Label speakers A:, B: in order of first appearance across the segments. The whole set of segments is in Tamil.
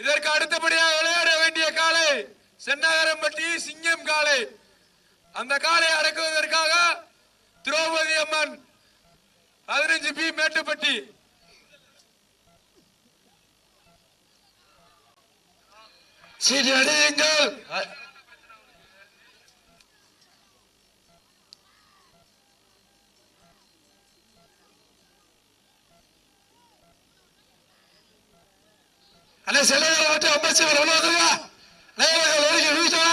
A: இதற்கு அடுத்தபடியாக விளையாட வேண்டிய காலை சென்னகரம்பட்டி சிங்கம் காலை. அந்த காலை அடக்குவதற்காக திரௌபதி அம்மன் 15 பி மேட்டுப்பட்டி. சீடி அடியுங்கள். அண்ணே செல்லவரை விட்டு அமைச்சர் உள்ளதுங்க. நேரங்கள் ஒதுக்கி வீழ்த்தா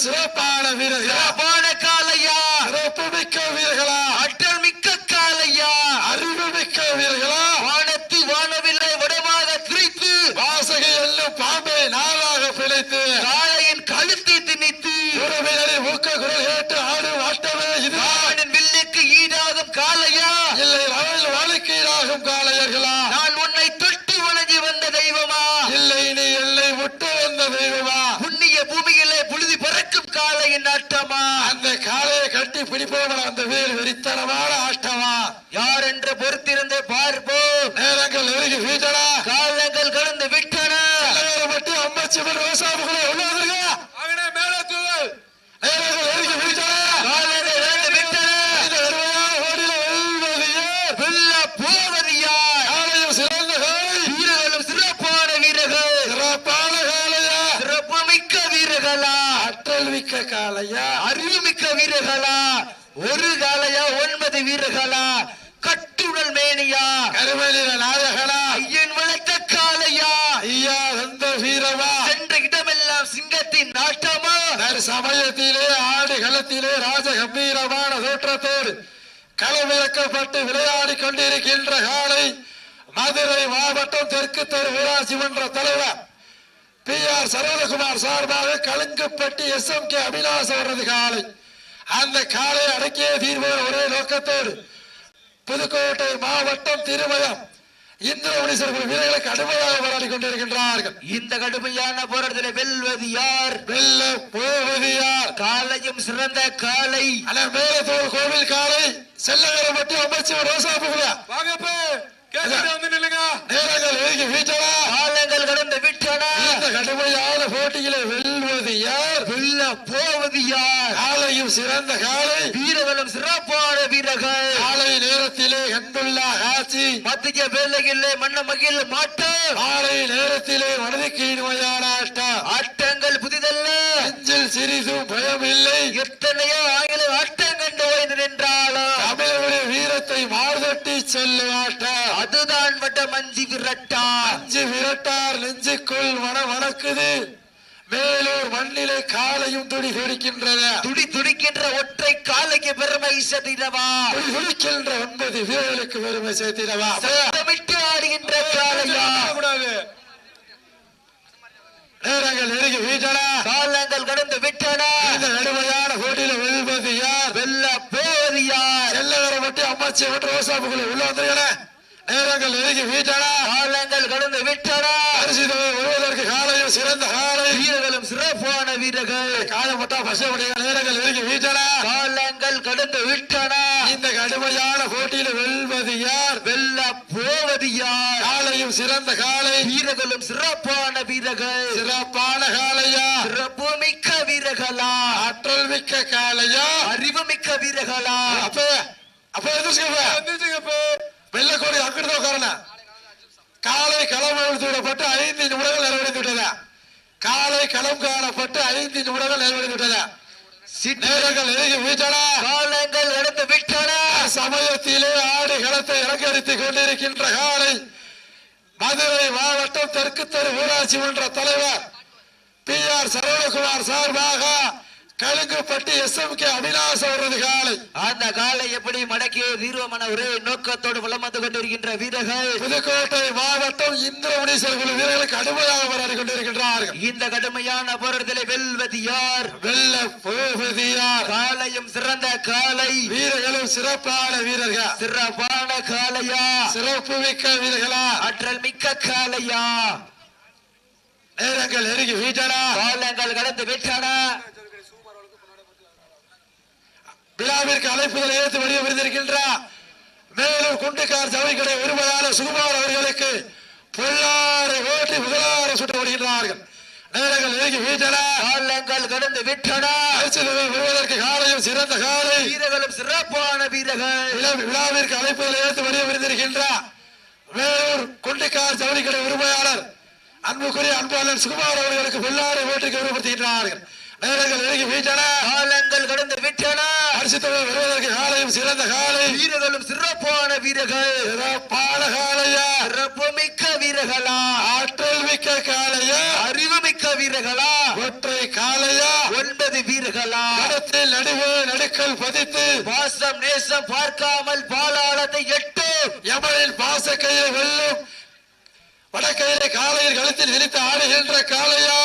A: சிறப்பான வீரர்களான காலையா, சிறப்பு மிக்க வீரர்களா, ஆற்றல் மிக்க காலையா, அறிவு மிக்க வீரர்களா, வானத்து வானவில்லை வடமாக திரித்து வாசகை எல்லும் பாம்பை நாளாக பிழைத்து காளையின் கழுத்தை திணித்து உறவினரை ஊக்க குரல் கேட்டு ஆடும் ஆட்டமே இது. வில்லுக்கு ஈடாகும் காளையா, இல்லை அவள் வாழுக்கு ஈடாகும் காளையர்களா? நான் உன்னை தொட்டு வணங்கி வந்த தெய்வமா, இல்லை நீ எல்லை விட்டு வந்த தெய்வமா? புண்ணிய பூமியிலே புழுதி பறக்கும் காளையின் ஆட்டமா? அந்த காளையை கட்டி பிடிப்பவன் அந்த வேல் வெறித்தனமான ஆட்டமா? யார் என்று பொறுத்திருந்து பார்ப்போம். நேரங்கள் நெருங்கி வீட்டனா, காலங்கள் கடந்து விட்டன. மட்டும் அம்மச்சிவன் விவசாயிகளை உள்ளாதுங்க. அவனே மேல தூவல். நேரங்கள் நெருங்கி வீட்டனா, காலங்கள் கடந்து விட்டன. இந்த வருவான ஓடில வெல்ல போவது யார்? காளையும் சிறந்த காளை, வீரர்களும் சிறப்பான வீரர்கள். சிறப்பான காளையா, சிறப்பு மிக்க வீரர்களா, ஆற்றல் மிக்க காளையா, அறிவு மிக்க வீரர்களா? ஒரு காளையா 9 வீரர்களா? கட்டுடல் மேனியா, கருவலின நாயகனா, ஐயன் வளர்த்த காளையா, ஐயா வந்த வீரமா? சென்ற இடமெல்லாம் சிங்கத்தின் நாட்டமா? சமயத்திலே ஆடு களத்திலே ராஜ கம்பீரமான தோற்றத்தோடு களமிறக்கப்பட்டு விளையாடி கொண்டிருக்கின்ற காளை மதுரை மாவட்டம் தெற்கு தெரு ஊராட்சி மன்ற தலைவர் PR சரவணகுமார் சார்பாக கலுங்குப்பட்டி SMK அபிலாஷ் அவரது காளை. அந்த காளை அடக்கிய தீர்வு ஒரே நோக்கத்தோடு புதுக்கோட்டை மாவட்டம் திருமயம் இந்திரவனீஸ்வரர் வீரர்களை கடுமையாக போராடி கொண்டிருக்கின்றார்கள். இந்த கடுமையான போராட்டத்தில் வெல்வது யார்? வெல்ல போவது யார்? காளையும் சிறந்த காளை, மேலத்தோர் கோவில் காளை, செல்லகரம்பட்டி அமைச்சர் ரோசாபுகுலா. வாங்கப்பா வந்து நில்லுங்க. நேரங்கள் ஒதுக்கி வீட்டனா, காலங்கள் கடந்து விட்டன. இந்த கடுமையான போட்டியில வெல்வது யார்? வெல்ல போவது யார்? காளையும் சிறந்த காளை, வீரர்களும் சிறப்பான வீரர்கள். காலை நேரத்திலே கண்டுள்ள காட்சி மத்திய வேலையிலே மன்ன மகிழ் மாட்டம். காலை நேரத்திலே மனதுக்கு இனிமையான ஆட்டம். ஆட்டங்கள் புதிதல்ல, நெஞ்சில் சிறிதும் பயம் இல்லை. எத்தனையோ ஆங்கில ஆட்டம் கண்டு ஓய்ந்து நின்றாலும் தமிழருடைய வீரத்தை மார்தட்டி செல்லும் ஆட்டம். அதுதான் வட்ட மஞ்சி விரட்டார். அஞ்சு விரட்டார் நெஞ்சுக்குள் வணக்குது. மேலூர் மண்ணிலே காலையும் துடி துடிக்கின்றது. துடி துடிக்கின்ற ஒற்றை காலைக்கு பெருமை சேர்த்திடவா? துடிக்கின்ற 9 வீரர்களுக்கு பெருமை சேர்த்திடவா? சத்தமிட்டு ஆடுகின்ற காலையா கூடாது. நேரங்கள் நெருங்கி வீட்டன, காலங்கள் கடந்து விட்டன. இந்த கடுமையான போட்டியில வெல்வது யார்? வெல்ல போவது யார்? செல்லகரம்பட்டி அம்மாச்சி மற்றும் ரோசாபுகளை உள்ள வந்துருக்கன. நேரங்கள் நெருங்கி வீட்டன, காலங்கள் கடந்து விட்டன. வருவதற்கு காலையும் சிறந்த காலை, வீரர்களும் சிறப்பான வீரர்கள். காலப்பட்டா பசமுடைய நேரங்கள் நெருங்கி வீட்டன, காலங்கள் கடந்து விட்டன. இந்த கடுமையான போட்டியில் வெல்வது யார்? வெல்ல போவது யார்? காலையும் சிறந்த காலை, வீரர்களும் சிறப்பான வீரர்கள். சிறப்பான காலையா, சிறப்பு மிக்க வீரர்களா, ஆற்றல் மிக்க காலையா, அறிவு மிக்க வீரர்களா? அப்ப எந்திரிச்சுக்கப்ப வெள்ளக்கோடி அங்கிட்டு உட்காரலாம். காலை களம் விடப்பட்டு 5 நிமிடங்கள் நிறைவடைந்து விட்டதா? காலை களம் காணப்பட்டு 5 நிமிடங்கள் நிறைவடைந்து விட்டதா? நேரங்கள் நெருங்கி வீட்டன, காலங்கள் நடந்து விட்டன. சமயத்திலே ஆடு களத்தை இறங்கடித்துக் கொண்டிருக்கின்ற காலை மதுரை மாவட்டம் தெற்கு தெரு ஊராட்சி மன்ற தலைவர் PR சரவணகுமார் சார்பாக
B: கலுங்குப்பட்டி SMK அவிநாச அவரது காலை.
A: அந்த காலை எப்படி மடக்கிய தீர்வமான ஒரே நோக்கத்தோடு வலம் வந்து கொண்டிருக்கின்ற வீரர்கள்
B: புதுக்கோட்டை மாவட்டம் இந்திரமுனீஸ்வரர் குழு வீரர்களுக்கு கடுமையாக போராடி கொண்டிருக்கின்றார்கள்.
A: இந்த கடுமையான போராட்டத்தில் வெல்வது யார்,
B: வெல்ல போவது யார்?
A: காலையும் சிறந்த காலை,
B: வீரர்களும் சிறப்பான வீரர்கள்.
A: சிறப்பான காலையா,
B: சிறப்பு மிக்க வீரர்களா,
A: ஆற்றல் மிக்க காலையா?
B: நேரங்கள் நெருங்கி வீட்டன,
A: காலங்கள் கடந்து விட்டன.
B: விழாவிற்கு அழைப்புதல் ஏற்று வழிய விருந்திருக்கின்றார் மேலும் குண்டுக்கார் ஜவுளிக்கடை உரிமையாளர் சுகுமார் அவர்களுக்கு பொல்லாரை ஓட்டி முதலார சுட்டப்படுகின்றார்கள். நேரங்கள் நெருங்கி வீட்டன,
A: காலங்கள் கடந்து விட்டன.
B: வருவதற்கு காலையும் சிறந்த காலை,
A: வீரர்களும் சிறப்பான வீரர்கள்.
B: விழாவிற்கு அழைப்புதல் ஏற்று வழிய விருந்திருக்கின்றார் மேலூர் குண்டுக்கார் ஜவுளிக்கடை உரிமையாளர் அன்புக்குரிய அன்பாளர் சுகுமார் அவர்களுக்கு பொல்லாரை ஓட்டிக்கு விரும்புகின்றார்கள். நேரங்கள் நெருங்கி வீட்டன,
A: காலங்கள் கடந்து விட்டன.
B: அரிசித்தவர் வருவதற்கு காலையும் சிறந்த காலை,
A: வீரர்களும் சிறப்பான வீரர்கள்.
B: சிறப்பான காலையா,
A: சிறப்பு மிக்க வீரர்களா,
B: ஆற்றல் மிக்க காலையா,
A: அறிவு மிக்க வீரர்களா,
B: ஒற்றை காலையா,
A: 9 வீரர்களா,
B: இடத்தில் நடுவே நடுக்கல் பதித்து
A: பாசம் நேசம் பார்க்காமல் பாலாளத்தை எட்டு
B: யமனின் பாசக்கையை வெல்லும் வடக்கையிலே காலையில் கழுத்தில் விரித்து ஆடுகின்ற காலையா,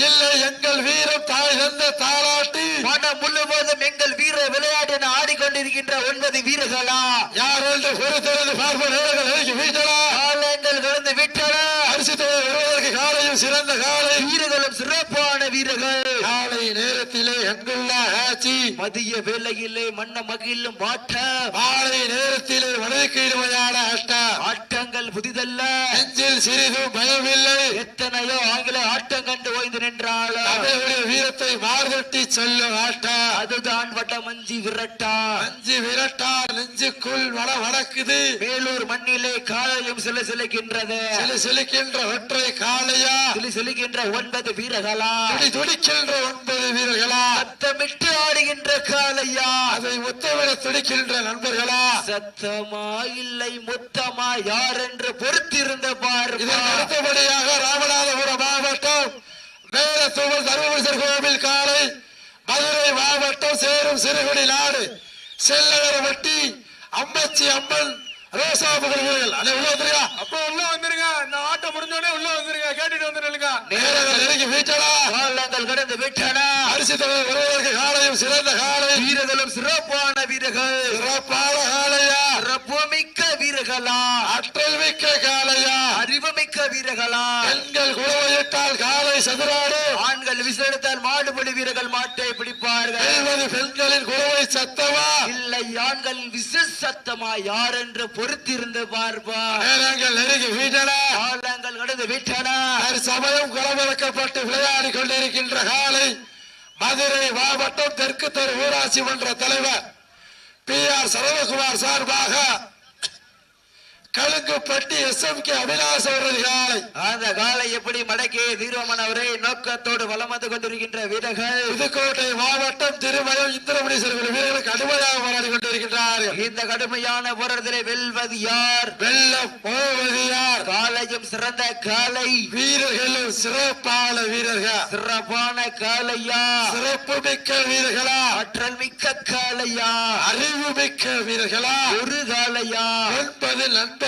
B: இல்லை எங்கள் வீரம் தாய் தந்த தாளாட்டி
A: மனம் முழுவதும் எங்கள் வீர விளையாட்டு என ஆடிக்கொண்டிருக்கின்ற 9 வீரர்களா?
B: யார் என்று பொறுத்தது பார்ப்ப நேரங்கள் நெருங்கி வீட்டனா,
A: காலங்கள் கடந்து விட்டன.
B: அரிசித்தவர் வருவதற்கு காலையும் சிறந்த காலை,
A: வீரர்களும் சிறப்பான வீரர்கள்.
B: காலை நேரத்திலே எங்குள்ள ஆட்சி,
A: மதிய வேளையிலே மன்ன மகிழும் ஆட்ட,
B: மாலை நேரத்திலே வடக்கு இடுமையான
A: ஆட்டங்கள் புதிதல்ல,
B: நெஞ்சில் சிறிதும் பயமில்லை.
A: எத்தனையோ ஆங்கில ஆட்டம் கண்டு ஓய்ந்து நின்றாலும்
B: வீரத்தை மார்தட்டி சொல்லும் ஆட்டா,
A: அதுதான் வடமஞ்சி விரட்டா.
B: அஞ்சு விரட்டா நெஞ்சுக்குள் வடக்குது.
A: வேலூர் மண்ணிலே காலையும் சிலுக்கின்றது,
B: சிலுக்கின்ற ஒற்றை காலையா,
A: சிலுக்கின்ற 9 வீரர்களா,
B: துடிக்கின்ற 9 வீரர்களா,
A: சத்தமிட்டு ஆடுகின்ற காலையா,
B: அதை முத்தமிட துடிக்கின்ற நண்பர்களா,
A: சத்தமா இல்லை மொத்தமா யார் என்று பொறுத்திருந்த பார்.
B: இதற்கு அடுத்தபடியாக ராமநாதபுரம் மாவட்டம் மேலத்தூவல் தர்மபுரீஸ்வரர் கோவில் காலை, மதுரை மாவட்டம் சேரும் சிறுகுடி நாடு செல்லகரவட்டி அம்மச்சி அம்மன் ரோசாபுகள் வீரர்கள். அதை உள்ள வந்துருங்க,
C: அப்ப உள்ள வந்துருங்க. இந்த ஆட்டம் முடிஞ்சோடனே உள்ள வந்துருங்க, கேட்டுட்டு வந்துருங்க.
B: நேரங்கள் நெருங்கி வீட்டனா,
A: காலங்கள் கடந்து விட்டன.
B: அரிசித்தவர் வருவதற்கு காலையும் சிறந்த காலை,
A: வீரர்களும் சிறப்பான வீரர்கள்.
B: சிறப்பான காலையா,
A: சிறப்பு மிக்க வீரர்களா,
B: ஆற்றல் மிக்க காலையா,
A: அறிவு மிக்க வீரர்களா.
B: பெண்கள் குழவையிட்டால் காலை சதுராடு,
A: ஆண்கள் விசேடத்தால் மாடுபடி வீரர்கள் மாட்டை பிடிப்பார்கள்.
B: பெண்களின் குழவை சத்தமா
A: இல்லை ஆண்கள் விசேஷ சத்தமா யார் என்று பொறுத்திருந்து பார்ப்பா.
B: நேரங்கள் நெருங்கி வீட்டன,
A: காலங்கள் கடந்து விட்டன.
B: சமயம் களமிறக்கப்பட்டு விளையாடி கொண்டிருக்கின்ற காலை, மதுரை மாவட்டம் தெற்கு தெரு ஊராட்சி மன்ற தலைவர் PR சரவகுமார் சார்பாக கலுங்குப்பட்டி SMK அவிநாச அவரது காலை.
A: அந்த காலை எப்படி மடக்கி தீர்வமான ஒரே நோக்கத்தோடு வலம் வந்து கொண்டிருக்கின்ற வீரர்கள்
B: புதுக்கோட்டை மாவட்டம் திருமயம் இந்திரமுனீஸ்வரர் வீரர்கள் கடுமையாக போராடி கொண்டிருக்கின்றார்கள்.
A: இந்த கடுமையான போராட்டத்திலே வெல்வது யார்,
B: வெல்ல போவது யார்?
A: காலையும் சிறந்த காலை,
B: வீரர்களும் சிறப்பான வீரர்கள்.
A: சிறப்பான காலையா,
B: சிறப்பு மிக்க வீரர்களா,
A: ஆற்றல் மிக்க காலையா,
B: அறிவு மிக்க வீரர்களா,
A: ஒரு காலையா,
B: 9 நண்பர்களா,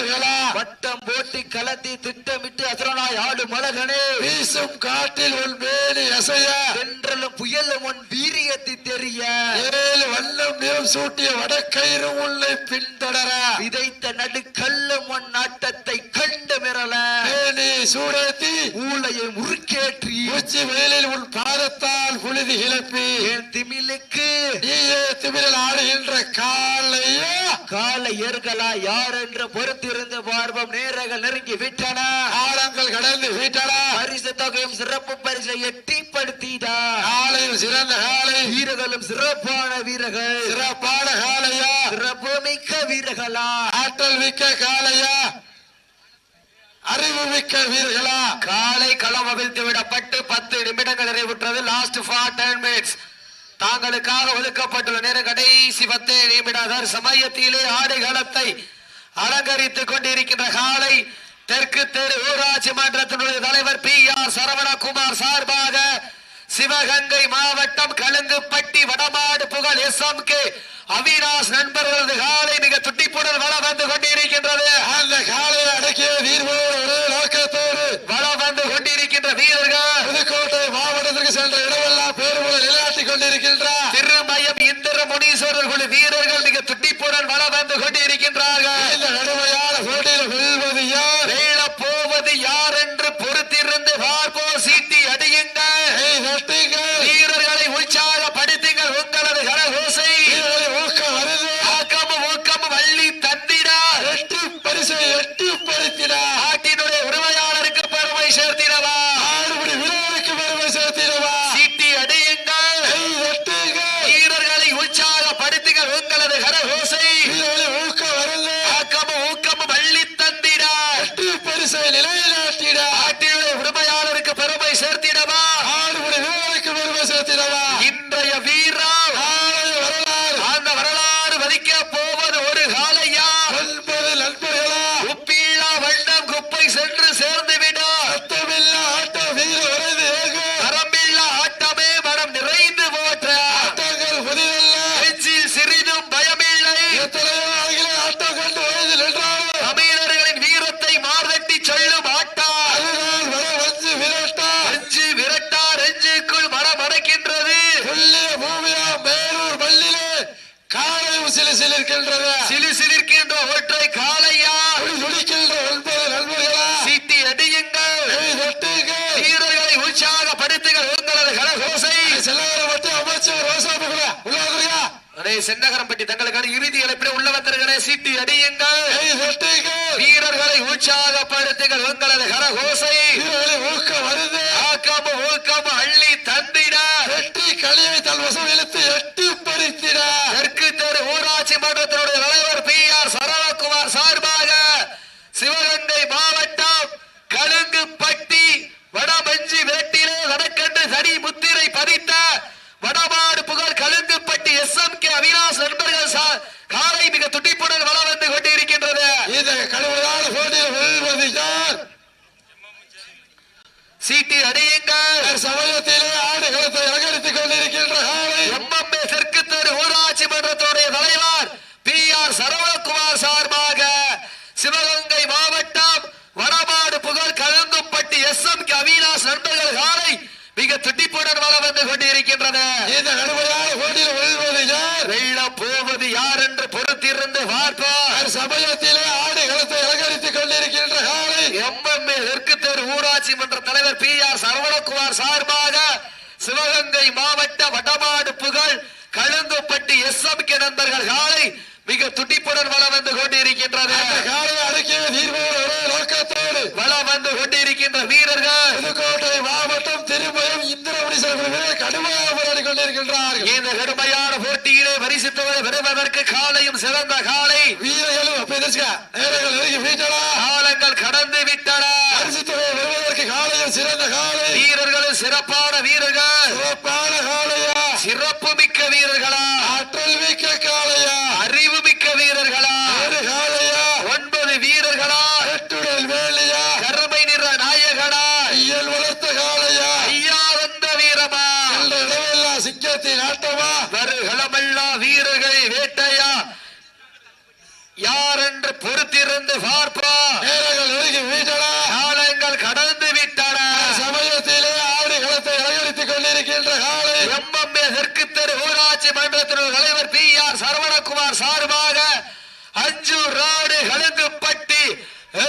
A: வட்டம் போட்டி களத்தி திட்டமிட்டு அசுரனாய் ஆடும் அழகனே,
B: வீசும் காட்டில் உன் மேனி அசைய,
A: தென்றலும் புயலும் உன் வீரியத்தை தெரிய,
B: 7 வண்ணம் நிறம் சூட்டிய வடக்கயிறு உன்னை பின்தொடர,
A: விதைத்த நடுக்கல்லும் உன் நாட்டத்தை கண்டு மிரள,
B: மேனி சூடேத்தி
A: ஊழையை முறுக்கேற்றி
B: உச்சி வெயிலில் உன் பாதத்தால் புழுதி கிளப்பி,
A: என் திமிலுக்கு
B: நீயே திமிரில் ஆடுகின்ற காலையா,
A: காலை ஏற்களா யார் என்று பொறுத்திருந்து பார்ப்போம். நேரங்கள் நெருங்கி விட்டன,
B: காலங்கள் கடந்து விட்டன.
A: பரிசு தொகையும் சிறப்பு பரிசை எட்டிப்படுத்திடா.
B: காலையும் சிறந்த காலை,
A: வீரர்களும் சிறப்பான வீரர்கள்.
B: சிறப்பான காலையா,
A: சிறப்பு மிக்க வீரர்களா,
B: ஆற்றல் மிக்க காலையா, அறிவு மிக்க வீரர்களா.
A: காலை களம் அவிழ்த்து விடப்பட்டு 10 நிமிடங்கள் நிறைவுற்றது. Last 10 minutes. தாங்களுக்காக ஒதுக்கப்பட்டுள்ள நேரம் கடைசி 10 நிமிடம். சமயத்திலே ஆடுகளத்தை அலங்கரித்துக் கொண்டிருக்கின்ற காலை தெற்கு தெரு ஊராட்சி மன்றத்தினுடைய தலைவர் PR சரவணகுமார் சார்பாக சிவகங்கை மாவட்டம் கழுங்குப்பட்டி வடமாடு புகழ் SMK அவினாஷ் நண்பர்களது காலை மிக துட்டிப்புடன் வள வந்து கொண்டிருக்கின்றது.
B: அந்த காலையை அடக்கிய வீரர்களோடு ஒரே நோக்கத்தோடு
A: வள வந்து கொண்டிருக்கின்ற வீரர்கள்
B: புதுக்கோட்டை மாவட்டத்திற்கு சென்ற இடமெல்லாம் பேருமுறை நிலையாட்டிக் கொண்டிருக்கின்றார்.
A: திருமயம் இந்திர முனீஸ்வரர் குழு வீரர்கள் மிக துட்டிப்புடன் வள வந்து கொண்டிருக்கின்றார்கள்.
B: இந்த கடுமையான போட்டியில் வெல்வது யார்,
A: வெல்ல போவது யார் என்று பொறுத்திருந்து பார்ப்போம். சீட்டி அடியுங்கள், வீரர்களை உற்சாகப்படுத்துங்கள். உங்களது கரகோசை
B: ஊக்கம் வருது,
A: ஆக்கமும் ஊக்கமும் அள்ளி தந்திட
B: எட்டி பரிசை எட்டிப்படுத்தினா
A: நாட்டினுடைய உரிமையாளருக்கு பெருமை சேர்த்திடவா,
B: ஆடுபடி வீரருக்கு பெருமை சேர்த்திடவா.
A: சீட்டி அடியுங்கள், வீரர்களை உற்சாகப்படுத்துங்கள். உங்களது கரகோசை
B: ஊக்கம் வருது,
A: ஆக்கமும் ஊக்கமும் அள்ளி தந்திட
B: எட்டி பரிசை நிலைநாட்டிட
A: நாட்டினுடைய உரிமையாளருக்கு பெருமை சேர்த்திடவா,
B: ஆடுபடி வீரருக்கு பெருமை சேர்த்திடவா.
A: இன்றைய வீரா
B: வரலாறு
A: அந்த வரலாறு வதிக்க போவது ஒரு காலையா,
B: 9 நண்பர்களா,
A: உப்பில்லா வண்ணம் குப்பை சென்று சேர்ந்து விடும்.
B: சத்தமில்லா ஆட்டம் வீர உறைந்து ஏகும்,
A: தரம்பில்லா ஆட்டமே மனம் நிறைந்து போற்ற,
B: ஆட்டங்கள் புதிதல்ல,
A: நெஞ்சில் சிறிதும் பயமில்லை.
B: எத்தனையோ ஆகிய ஆட்டம் கண்டு வயதில் நின்றாலும்
A: தமிழர்களின் வீரத்தை மார்தட்டி சொல்லும் ஆட்டா,
B: அதுதான் வர வந்து விரட்டா
A: நெஞ்சு விரட்டா நெஞ்சுக்குள் மனம் அடைக்கின்றது.
B: புள்ளிய பூமியா மேலூர் மல்லிலே காலையும் சிலிர்க்கின்றது,
A: சிலிர்க்கின்ற ஒற்றை காலையா,
B: துடிக்கின்ற 9 நண்பர்களா,
A: சீட்டி அடியுங்கள், வீரர்களை உற்சாகப்படுத்துங்கள். உங்களது கரகோசை
B: செல்லவரை மட்டும் அமைச்சர் ரோசாபுக்குள்ள உள்ளவர்களா,
A: சென்னகரம்பட்டி தங்களுக்கான இறுதி அழைப்பிட உள்ள வந்தவர்களே, சீட்டி அடியுங்கள்,
B: வெட்டுங்கள்,
A: வீரர்களை உற்சாகப்படுத்துங்கள். உங்களது கரகோசை
B: வீரர்களை ஊக்கம் வருது,
A: ஆக்கமும் ஊக்கமும் அள்ளி தந்திட
B: வெற்றி களியை தன் வசம் இழுத்து எட்டி பறித்திட
A: தெற்கு தெரு ஊராட்சி மன்றத்தினுடைய தலைவர் PR சரவணகுமார் சார்பாக சிவகங்கை மாவட்டம் கழுங்குப்பட்டி வடமஞ்சி வேட்டிலே வடக்கன்று தனி முத்திரை பதித்த வடமாடு புகழ் கழுங்குப்பட்டி SMK அவினாஷ் நண்பர்கள் காலை மிக துடிப்புடன் வள வந்து கொண்டிருக்கின்றது.
B: இந்த கடுமையான போட்டியில் வெல்வது யார்,
A: சீட்டி அடியுங்கள்,
B: சமயத்திலே ஆடுகளத்தை அலங்கரித்துக் கொண்டிருக்கின்ற காலை
A: MMA தெற்கு தெரு ஊராட்சி மன்றத்துடைய தலைவர் PR சரவணகுமார் சார்பாக சிவகங்கை மாவட்டம் வடமாடு புகழ் கழுங்குப்பட்டி SMK அவினாஷ் நண்பர்கள் காலை மிக துடிப்புடன் வள வந்து கொண்டிருக்கின்றது.
B: இந்த கடுமையான போட்டியில் வெல்வது யார்,
A: வெல்ல போவது யார் என்று பொறுத்திருந்து பார்ப்போம்.
B: சமயத்திலே ஆடுகளத்தை அலங்கரித்துக் கொண்டிருக்கின்ற காலை
A: MMA தெற்கு தெரு ஊராட்சி மன்ற தலைவர் PR சரவணகுமார் சார்பாக சிவகங்கை மாவட்ட வடமாடு புகழ் கழுங்குப்பட்டி SMK நண்பர்கள் காலை மிக துடிப்புடன் வள வந்து கொண்டிருக்கின்றது.
B: காலை அடக்கிய தீர்வோடு ஒரே நோக்கத்தோடு
A: வள வந்து கொண்டிருக்கின்ற வீரர்கள்
B: புதுக்கோட்டை மாவட்டம் திருமயம் இந்திரமுனீஸ்வரர் கடுமையாக போராடி கொண்டிருக்கின்றார்கள்.
A: இந்த கடுமையான போட்டியிலே பரிசு தொகை பெறுவதற்கு காலையும் சிறந்த காலை,
B: வீரர்களும் அப்ப எதிர்க்க நேரங்கள் நெருங்கி விட்டன,
A: காலங்கள் கடந்து விட்டன.
B: பரிசு தொகை பெறுவதற்கு காலையும் சிறந்த காலை,
A: வீரர்களும் சிறப்பான வீரர்கள்,
B: சிறப்பான காலையா,
A: சிறப்பு மிக்க வீரர்களா,
B: ஆற்றல் மிக்க காலையா,
A: அறிவு மிக்க வீரர்களா,
B: ஒரு காலையா,
A: 9 வீரர்களா,
B: எட்டுடல் வேலையா,
A: கருமை நிற நாயகனா,
B: ஐயல் வளர்த்த காலையா,
A: ஐயா வந்த வீரமா,
B: என்ற இடமெல்லாம் சிங்கத்தின் ஆட்டமா,
A: வருகளமெல்லா வீரர்களை வேட்டையா யார் என்று பொறுத்திருந்து பார்ப்பா.
B: நேரங்கள் நெருங்கி விட்டன,
A: காலங்கள் கடந்து விட்டன.
B: சமயத்திலே ஆடுகளத்தை அலங்கரித்துக் கொண்டிருக்கின்ற காலை
A: MMA தெற்கு தெரு ஊராட்சி மன்றத்தினுடைய தலைவர் PR சரவணகுமார் சார்பாக அஞ்சூர் ராடு கழுங்குப்பட்டி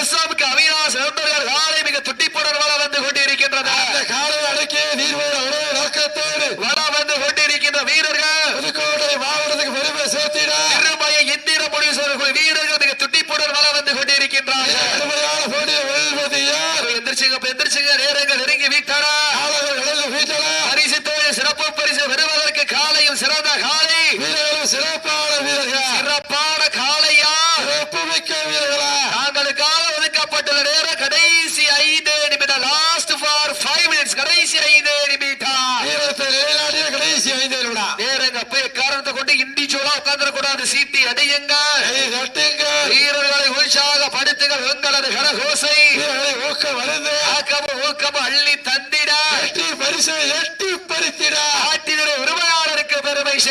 A: SMK அவினாஷ் நண்பர்கள் காலை மிக துட்டிப்புடன் வள வந்து கொண்டிருக்கின்றது.
B: அந்த காலை அடக்கிய தீர்வோடு ஒரே நோக்கத்தோடு
A: வள வந்து கொண்டிருக்கின்ற வீரர்கள்
B: புதுக்கோட்டை மாவட்டத்துக்கு பெருமை சேர்த்திட
A: திருமய இந்திர முனீஸ்வரர் வீரர்கள் மிக துட்டிப்புடன் வள வந்து கொண்டிருக்கின்றார்கள்.
B: கடுமையான போட்டியில் வெல்வது யார்,
A: எந்திரிச்சுங்க நேரங்கள் நெருங்கி விட்டன.
B: காலங்கள் கடந்து விட்டன,
A: பரிசு தொகை சிறப்பு பரிசு பெறுவதற்கு காலையும் சிறந்த காலை,
B: வீரர்களும் சிறப்பான வீரர்கள்,
A: சிறப்பான காலையா,
B: சிறப்பு மிக்க வீரர்களா,
A: தாங்களுக்காக ஒதுக்கப்பட்டுள்ள நேரம் கடைசி 5 நிமிடம், லாஸ்ட் ஃபார் 5 மினிட்ஸ், கடைசி 5 நிமிடம்.
B: வீரத்தை நிலைநாட்டிய கடைசி 5 நிமிடம்.
A: நேரங்க போய் காரணத்தை கொண்டு இண்டிவிஜுவலா உட்கார்ந்து கூடாது, சீட்டி அடியுங்க,
B: கை தட்டுங்க,
A: வீரர்களை உற்சாகப்படுத்துங்கள். உங்களது கரகோசை
B: வீரர்களை ஊக்கம் வருது,
A: ஆக்கமும் ஊக்கமும் அள்ளி தந்திட
B: எட்டி பரிசை எட்டி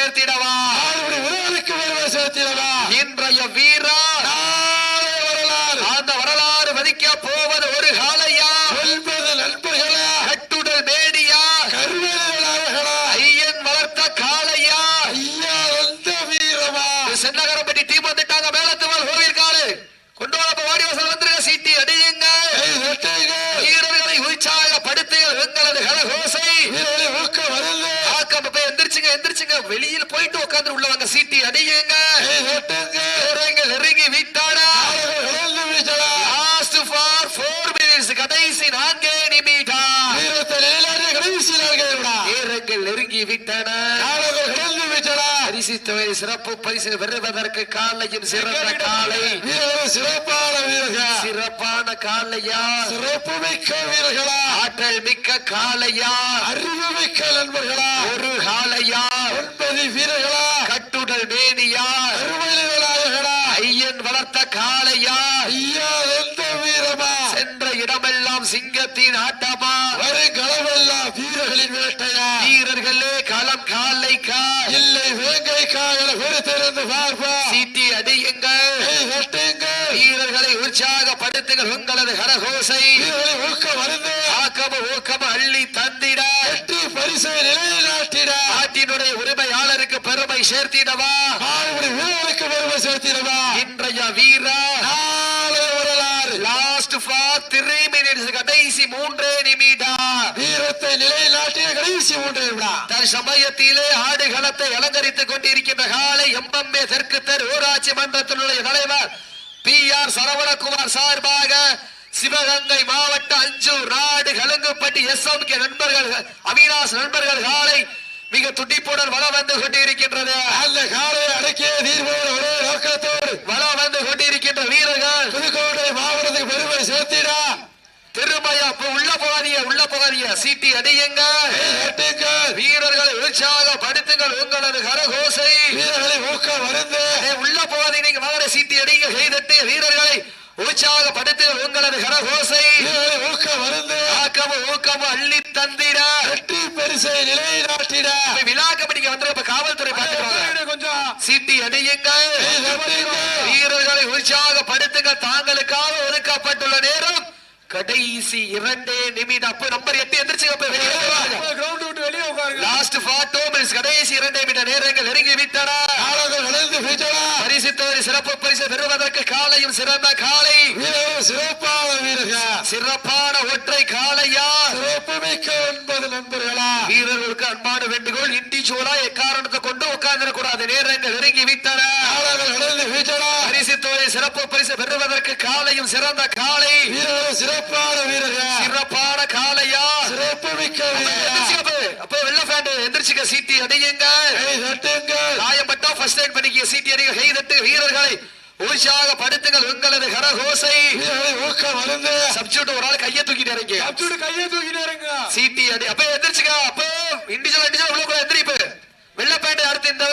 A: சேர்த்திடவா
B: வீரர்களுக்கு பெருமை சேர்த்திடவா
A: இன்றைய வீரா
B: வரலாறு
A: அந்த வரலாறு மதிக்க போவது ஒரு காலையா
B: 9 நண்பர்களா
A: கட்டுடல் மேடியா
B: கருவேலர்களா
A: ஐயன் வளர்த்த காளையா
B: ஐயா எந்த வீரமா
A: சென்னகரப்பட்டி டீம் வந்துட்டாங்க மேலத்துவால் கோவில் காலு கொண்டு வரப்ப வாடி வாசல் வந்துருங்க சீட்டி அடியுங்க வீரர்களை உற்சாகப்படுத்துங்கள் எங்களது கலகோசை
B: வீரர்களை ஊக்க வருது
A: ஆக்கம் எந்திரிச்சுங்க எந்திரிச்சுங்க வெளியில் போயிட்டு உட்கார்ந்து உள்ளவங்க சீட்டி அடியுங்க நெருங்கி விட்டாடா லாஸ்ட் ஃபார் 4 மினிட்ஸ் கடைசி 4 நிமிடம் வீரர்கள் நெருங்கி விட்டன சிறப்பு பரிசு பெறுவதற்கு காலையும் சிறந்த காலை
B: சிறப்பான வீரர்கள்
A: சிறப்பான காலையா
B: சிறப்பு மிக்க வீரர்களா
A: ஆற்றல் மிக்க காலையா
B: அறிவு மிக்க நண்பர்களா
A: ஒரு காலையா
B: 9 வீரர்களா
A: கட்டுடல் மேனியா
B: கருவேலர்களா
A: ஐயன் வளர்த்த காளையா
B: ஐயா எந்த வீரமா
A: சென்ற இடமெல்லாம் சிங்கத்தின் ஆட்டமா
B: வருகளமெல்லாம் வீரர்களின் வேட்டையா
A: வீரர்களே களம் காலைக்கா
B: இல்லை வேங்கைக்கா என பெருத்திருந்து பார்ப்பா
A: சீட்டி அடியுங்கள் வீரர்களை உற்சாகப்படுத்துங்கள் உங்களது கரகோசை
B: வீரர்களை ஊக்க வருது
A: ஊக்கம அள்ளி தந்திட
B: வெற்றி பரிசை நிலைநாட்டிட
A: நாட்டினுடைய உரிமையாளருக்கு பெருமை சேர்த்திடவா
B: வீரருக்கு பெருமை சேர்த்திடவா
A: இன்றைய வீரா
B: நாளை வரலாறு
A: லாஸ்ட் ஃபார் 3 மினிட்ஸ் கடைசி 3 நிமிடம்
B: வீரத்தை நிலைநாட்டிய கடைசி 3 நிமிடம்
A: தற்சமயத்திலே ஆடுகளத்தை அலங்கரித்துக் கொண்டிருக்கின்ற காலை எம்பம்மே தெற்கு தெரு ஊராட்சி மன்றத்தினுடைய தலைவர் PR சரவணகுமார் சார்பாக சிவகங்கை மாவட்ட அஞ்சூர் நாடு கலங்குப்பட்டி SMK நண்பர்கள் அவினாஷ் நண்பர்கள் காலை மிக துடிப்புடன் வள வந்து கொண்டிருக்கின்றது
B: அந்த காலையை அடக்கிய தீர்வோடு ஒரே நோக்கத்தோடு
A: வள வந்து கொண்டிருக்கின்ற வீரர்கள்
B: புதுக்கோட்டை மாவட்டத்துக்கு பெருமை சேர்த்திடா
A: திருமயா உள்ள போகாதீங்க சீட்டி அடியுங்க வீரர்களை உற்சாகப்படுத்துங்கள் உங்களது கரகோசை
B: வீரர்களை ஊக்க வருது
A: உள்ள போகாதீங்க நீங்க மகனை சீட்டி அடிங்க கைதட்டு வீரர்களை உற்சாகப்படுத்துங்கள் உங்களது கரகோசை
B: ஊக்க வருது
A: ஊக்கமும் அள்ளி தந்திட
B: வெற்றி பரிசை நிலைநாட்டிட
A: விழாக்கபடிக்கு வந்து காவல்துறை பார்த்துருவாங்க
C: கொஞ்சம்
A: சீட்டி அடியுங்க வீரர்களை உற்சாகப்படுத்துங்கள் தாங்களுக்காக ஒதுக்கப்பட்டுள்ள நேரம் கடைசி 2 நிமிடம் அப்ப நம்பர் 8 எந்திரிச்சு
C: கிரவுண்ட் விட்டு வெளியே உட்காருங்க
A: லாஸ்ட் 4 மினிட்ஸ் கடைசி 2 நிமிடம் நேரங்கள் நெருங்கி விட்டன பரிசு தொகை சிறப்பு பரிசு பெறுவதற்கு காலையும் சிறந்த காலை
B: சிறப்பான வீரர்கள்
A: சிறப்பான ஒற்றை காலையா
B: சிறப்பு மிக்க 9 நண்பர்களா
A: வீரர்களுக்கு அன்பான வேண்டுகோள் இண்டிவிஜுவலா எக்காரணத்தை கொண்டு உட்கார்ந்து கூடாது நேரங்கள் நெருங்கி விட்டன பரிசு தொகை சிறப்பு பரிசு பெறுவதற்கு காலையும் சிறந்த காலை
B: சிறப்பான வீரர்கள்
A: சிறப்பான காலையா
B: சிறப்பு மிக்க
A: அப்ப வெள்ள ஃபேண்ட் எந்திரிச்சுக்க சீட்டி அடியுங்க காயம்பட்டா ஃபர்ஸ்ட் எய்ட் பண்ணிக்க சீட்டி அடிங்க கைதட்டு வீரர்களை உற்சாகப்படுத்துங்கள் உங்களது கரகோசை
B: ஊக்க வருது
A: சப்ஸ்டிடியூட் ஒரு ஆள் கையை தூக்கிட்டு
C: இறங்க
A: சீட்டி அடி அப்ப எந்திரிச்சுக்க அப்ப இண்டிவிஜுவல் உள்ள கூட எந்திரிப்பு வெள்ள பேண்ட் அடுத்து இந்த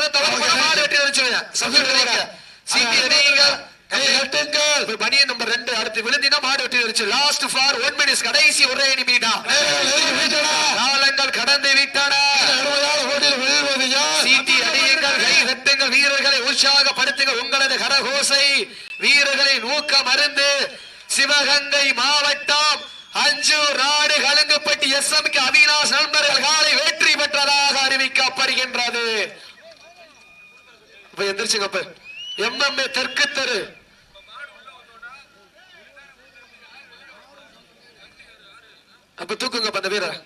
A: மாடு வெட்டி வச்சுருங்க சப்ஸ்டிடியூட் சீட்டி அடிங்க பனியன் நம்பர் 2 அடுத்து விழுந்தினா மாடு வெட்டி வச்சு லாஸ்ட் ஃபார் 1 மினிட்ஸ் கடைசி 1 நிமிடம் காலங்கள் கடந்து விட்டன சீட்டி அடியுங்கள் கை தட்டுங்கள் வீரர்களை உற்சாகப்படுத்துங்கள் உங்களது கரகோசை வீரர்களின் ஊக்கம் அருந்து சிவகங்கை மாவட்டம் அஞ்சூர் நாடு கலங்குப்பட்டி SMK அவினாஷ் நண்பர்கள் காலை வெற்றி பெற்றதாக அறிவிக்கப்படுகின்றது எந்திரிச்சுங்க MMA தெற்கு தெரு அப்ப தூக்குங்க அந்த வீரர்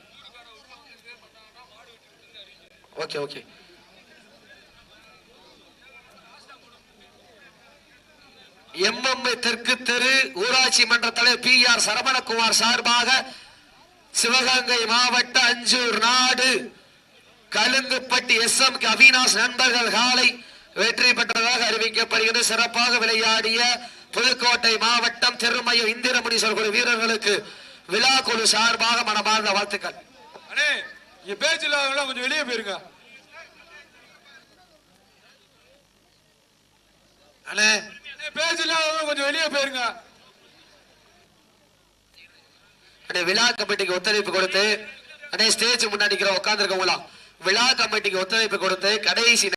A: ஓகே MMA தெற்கு தெரு ஊராட்சி மன்ற தலைவர் PR சரவணகுமார் சார்பாக சிவகங்கை மாவட்ட அஞ்சூர் நாடு கலுங்குப்பட்டி SMK அவினாஷ் நண்பர்கள் காலை வெற்றி பெற்றதாக அறிவிக்கப்படுகிறது சிறப்பாக விளையாடிய புதுக்கோட்டை மாவட்டம் திருமயம் இந்திரமணி சொல்கிற வீரர்களுக்கு விழா குழு சார்பாக மனமார்ந்த வாழ்த்துக்கள்
C: பேச்சு இல்லாதவங்க கொஞ்சம் வெளியே போயிருங்க பேச்சு இல்லாதவங்க கொஞ்சம் வெளியே போயிருங்க
A: விழா கமிட்டிக்கு ஒத்துழைப்பு கொடுத்து ஸ்டேஜ் முன்னாடி உட்கார்ந்து இருக்கவங்களா விழா கமிட்டிக்கு ஒத்துழைப்பு கொடுத்து கடைசி